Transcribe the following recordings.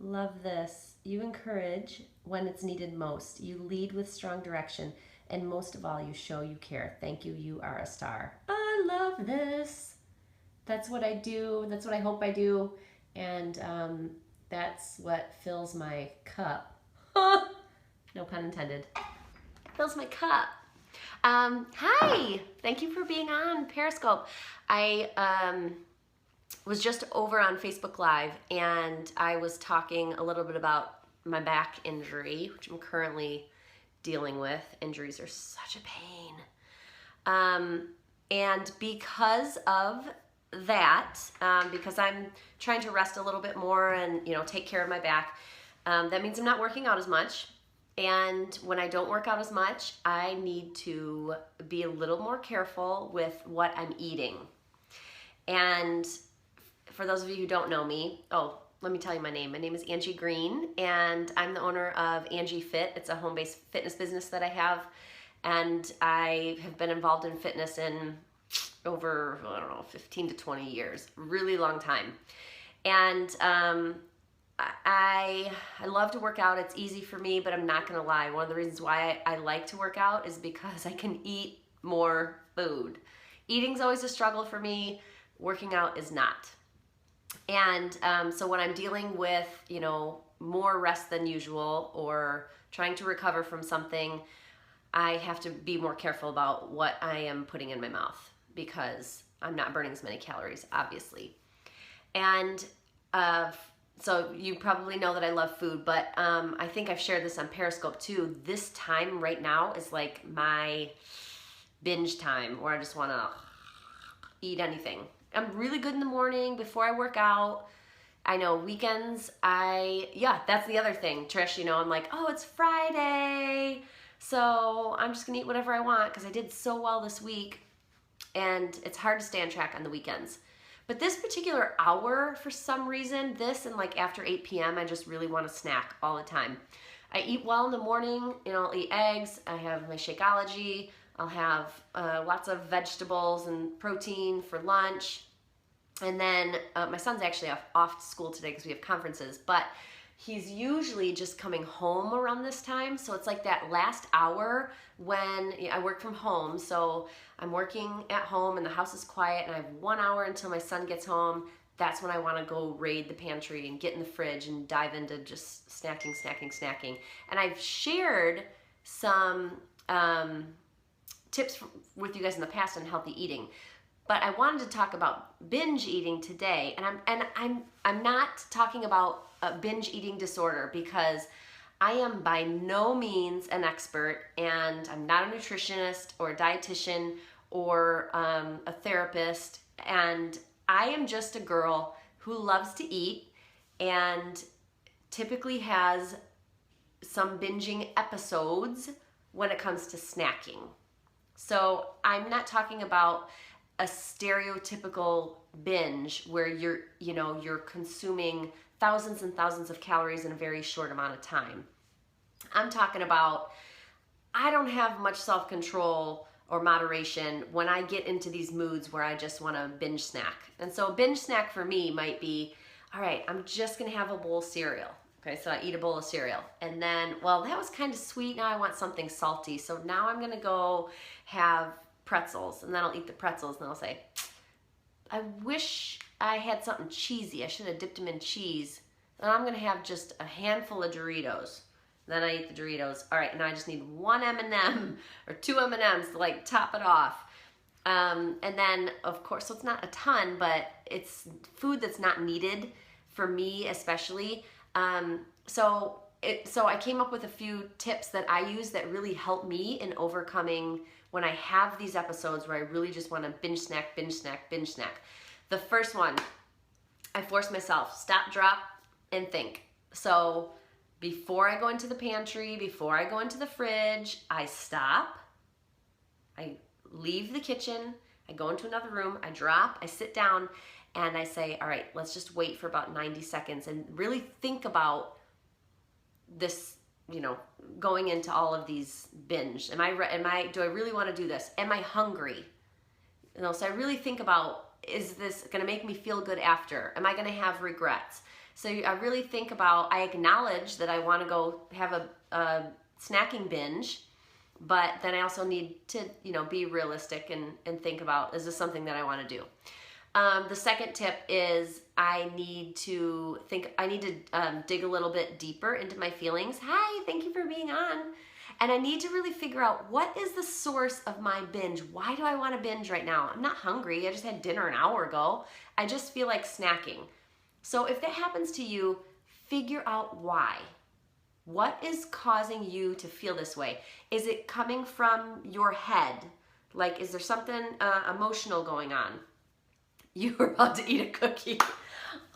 Love this. You encourage when it's needed most. You lead with strong direction. And most of all, you show you care. Thank you. You are a star. I love this. That's what I do. That's what I hope I do. And that's what fills my cup. No pun intended. Fills my cup. Hi. Thank you for being on Periscope. I was just over on Facebook Live and I was talking a little bit about my back injury, which I'm currently dealing with. Injuries are such a pain. And because of that, because I'm trying to rest a little bit more and, take care of my back, that means I'm not working out as much. And when I don't work out as much, I need to be a little more careful with what I'm eating. And for those of you who don't know me, let me tell you my name. My name is Angie Green, and I'm the owner of Angie Fit. It's a home-based fitness business that I have, and I have been involved in fitness in over, 15 to 20 years, really long time. And I love to work out. It's easy for me, but I'm not gonna lie. One of the reasons why I like to work out is because I can eat more food. Eating's always a struggle for me. Working out is not. And so when I'm dealing with, more rest than usual or trying to recover from something, I have to be more careful about what I am putting in my mouth because I'm not burning as many calories, obviously. And so you probably know that I love food, but I think I've shared this on Periscope too. This time right now is like my binge time where I just want to eat anything. I'm really good in the morning before I work out. I know weekends, that's the other thing, Trish, I'm like, oh, it's Friday, so I'm just gonna eat whatever I want because I did so well this week and it's hard to stay on track on the weekends. But this particular hour, for some reason, and like after 8 p.m., I just really want to snack all the time. I eat well in the morning, I'll eat eggs, I have my Shakeology, I'll have lots of vegetables and protein for lunch. And then my son's actually off to school today because we have conferences, but he's usually just coming home around this time. So it's like that last hour when I work from home. So I'm working at home and the house is quiet and I have 1 hour until my son gets home. That's when I want to go raid the pantry and get in the fridge and dive into just snacking. And I've shared some tips with you guys in the past on healthy eating, but I wanted to talk about binge eating today, and I'm not talking about a binge eating disorder because I am by no means an expert, and I'm not a nutritionist or a dietitian or a therapist, and I am just a girl who loves to eat and typically has some binging episodes when it comes to snacking. So I'm not talking about a stereotypical binge where you're consuming thousands and thousands of calories in a very short amount of time. I'm talking about I don't have much self-control or moderation when I get into these moods where I just want to binge snack. And so a binge snack for me might be, all right, I'm just going to have a bowl of cereal. Okay, so I eat a bowl of cereal. And then, that was kind of sweet. Now I want something salty. So now I'm going to go have pretzels. And then I'll eat the pretzels and I'll say, I wish I had something cheesy. I should have dipped them in cheese. And I'm going to have just a handful of Doritos. Then I eat the Doritos. All right, now I just need one M&M or two M&Ms to like top it off. And then, of course, so it's not a ton, but it's food that's not needed for me especially. So I came up with a few tips that I use that really help me in overcoming when I have these episodes where I really just want to binge snack. The first one, I force myself, stop, drop, and think. So before I go into the pantry, before I go into the fridge, I stop, I leave the kitchen, I go into another room, I drop, I sit down, and I say, all right, let's just wait for about 90 seconds and really think about this, going into all of these binge. Do I really want to do this? Am I hungry? So I really think about, is this going to make me feel good after? Am I going to have regrets? So I really think about, I acknowledge that I want to go have a snacking binge, but then I also need to, be realistic and think about, is this something that I want to do? The second tip is I need to dig a little bit deeper into my feelings. Hi, thank you for being on. And I need to really figure out, what is the source of my binge? Why do I want to binge right now? I'm not hungry. I just had dinner an hour ago. I just feel like snacking. So if that happens to you, figure out why. What is causing you to feel this way? Is it coming from your head? Like, is there something emotional going on? You were about to eat a cookie.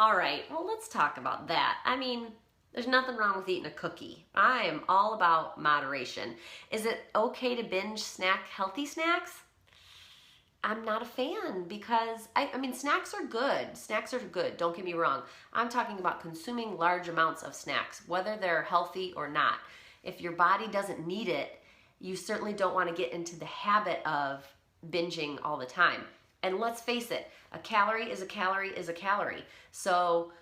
All right, well, let's talk about that. I mean, there's nothing wrong with eating a cookie. I am all about moderation. Is it okay to binge snack healthy snacks? I'm not a fan, because, I mean, snacks are good. Snacks are good, don't get me wrong. I'm talking about consuming large amounts of snacks, whether they're healthy or not. If your body doesn't need it, you certainly don't want to get into the habit of binging all the time. And let's face it, a calorie is a calorie is a calorie. So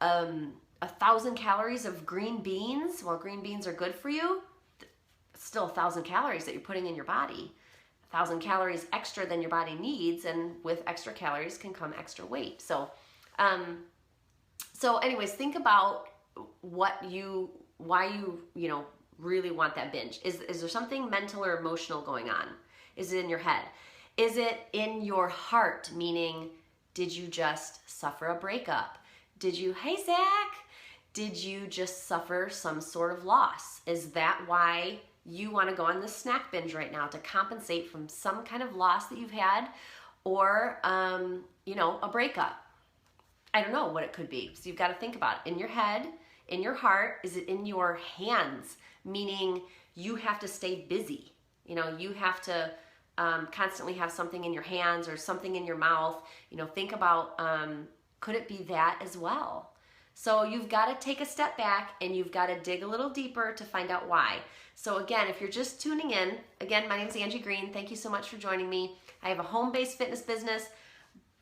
1,000 calories of green beans, while green beans are good for you, it's still 1,000 calories that you're putting in your body. 1,000 calories extra than your body needs, and with extra calories can come extra weight. So anyways, think about why you really want that binge. Is there something mental or emotional going on? Is it in your head? Is it in your heart? Meaning, did you just suffer a breakup? Hey Zach, did you just suffer some sort of loss? Is that why you want to go on this snack binge right now, to compensate from some kind of loss that you've had, or a breakup? I don't know what it could be. So you've got to think about it. In your head, in your heart, is it in your hands? Meaning you have to stay busy. You have to constantly have something in your hands or something in your mouth. Think about, could it be that as well? So you've got to take a step back and you've got to dig a little deeper to find out why. So again, if you're just tuning in, again, my name is Angie Green. Thank you so much for joining me. I have a home-based fitness business,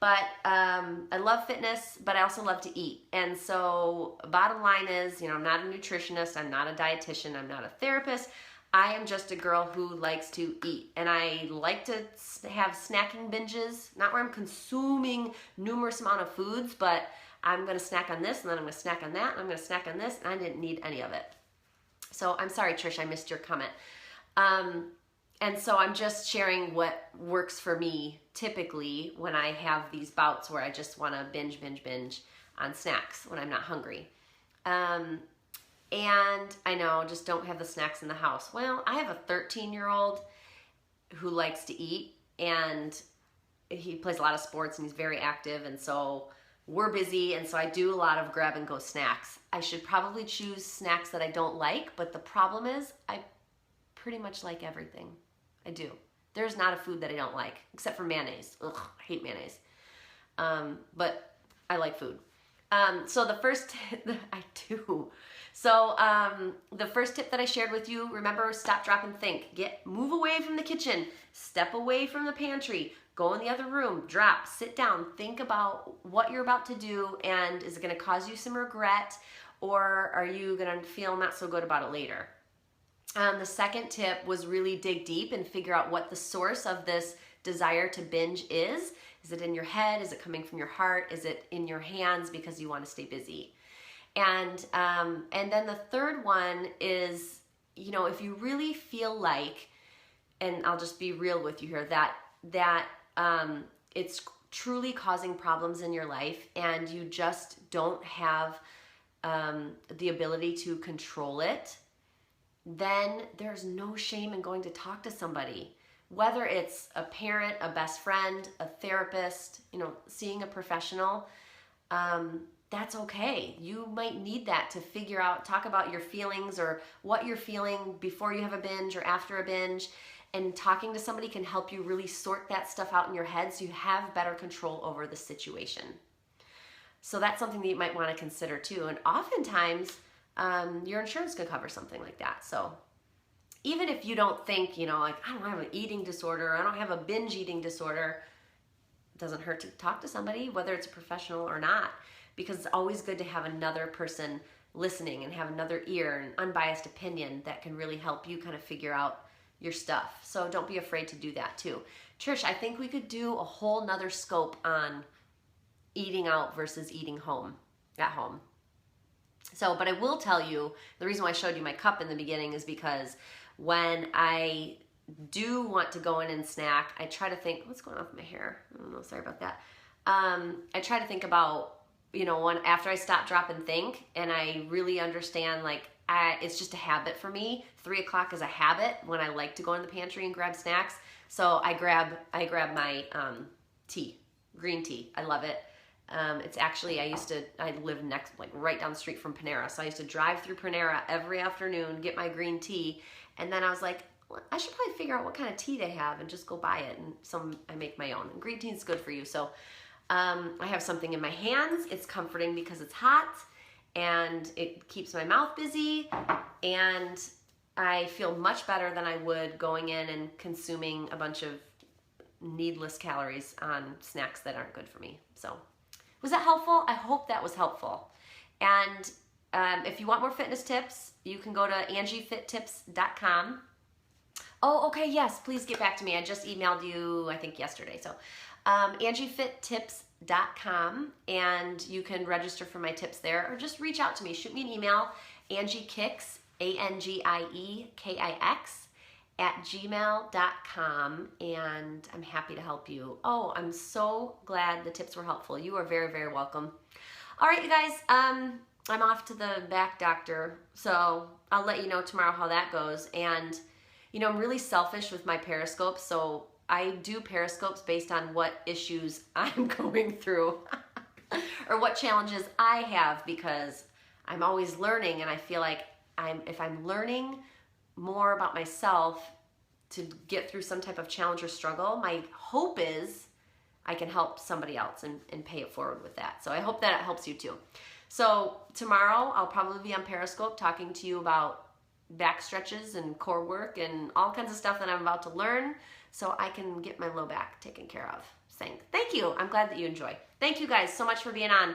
but I love fitness, but I also love to eat. And so bottom line is, I'm not a nutritionist, I'm not a dietitian, I'm not a therapist. I am just a girl who likes to eat, and I like to have snacking binges, not where I'm consuming numerous amount of foods, but I'm going to snack on this, and then I'm going to snack on that, and I'm going to snack on this, and I didn't need any of it. So I'm sorry, Trish, I missed your comment. And so I'm just sharing what works for me typically when I have these bouts where I just want to binge on snacks when I'm not hungry. And I know, just don't have the snacks in the house. Well, I have a 13-year-old who likes to eat, and he plays a lot of sports and he's very active, and so we're busy, and so I do a lot of grab and go snacks. I should probably choose snacks that I don't like, but the problem is I pretty much like everything. I do. There's not a food that I don't like, except for mayonnaise. Ugh, I hate mayonnaise. But I like food. So the first I do. So the first tip that I shared with you, remember, stop, drop, and think. Move away from the kitchen, step away from the pantry, go in the other room, drop, sit down, think about what you're about to do, and is it going to cause you some regret, or are you going to feel not so good about it later? The second tip was really dig deep and figure out what the source of this desire to binge is. Is it in your head? Is it coming from your heart? Is it in your hands because you want to stay busy? And then the third one is, if you really feel like, and I'll just be real with you here, that it's truly causing problems in your life and you just don't have the ability to control it, then there's no shame in going to talk to somebody. Whether it's a parent, a best friend, a therapist, seeing a professional, that's okay. You might need that to figure out, talk about your feelings or what you're feeling before you have a binge or after a binge. And talking to somebody can help you really sort that stuff out in your head so you have better control over the situation. So that's something that you might want to consider too. And oftentimes, your insurance could cover something like that. So even if you don't think, I don't have an eating disorder, I don't have a binge eating disorder, it doesn't hurt to talk to somebody, whether it's a professional or not, because it's always good to have another person listening and have another ear and unbiased opinion that can really help you kind of figure out your stuff. So don't be afraid to do that too. Trish, I think we could do a whole nother scope on eating out versus eating at home. So, but I will tell you, the reason why I showed you my cup in the beginning is because when I do want to go in and snack, I try to think, what's going on with my hair? I don't know, sorry about that. I try to think about, after I stop, drop, and think, and I really understand, like, it's just a habit for me. 3 o'clock is a habit when I like to go in the pantry and grab snacks. So I grab my tea, green tea. I love it. It's actually, I live right down the street from Panera. So I used to drive through Panera every afternoon, get my green tea. And then I was like, well, I should probably figure out what kind of tea they have and just go buy it. And I make my own. And green tea is good for you. So I have something in my hands. It's comforting because it's hot and it keeps my mouth busy. And I feel much better than I would going in and consuming a bunch of needless calories on snacks that aren't good for me. So was that helpful? I hope that was helpful. And if you want more fitness tips, you can go to angiefittips.com. Oh, okay, yes, please get back to me. I just emailed you, I think yesterday. So angiefittips.com, and you can register for my tips there, or just reach out to me. Shoot me an email, angiekix, ANGIEKIX, @gmail.com, and I'm happy to help you. Oh, I'm so glad the tips were helpful. You are very, very welcome. All right, you guys, I'm off to the back doctor, so I'll let you know tomorrow how that goes. And, I'm really selfish with my Periscopes, so I do Periscopes based on what issues I'm going through or what challenges I have, because I'm always learning, and I feel like if I'm learning more about myself to get through some type of challenge or struggle, my hope is I can help somebody else and pay it forward with that. So I hope that it helps you too. So tomorrow I'll probably be on Periscope talking to you about back stretches and core work and all kinds of stuff that I'm about to learn, so I can get my low back taken care of. Saying thank you. I'm glad that you enjoy. Thank you guys so much for being on.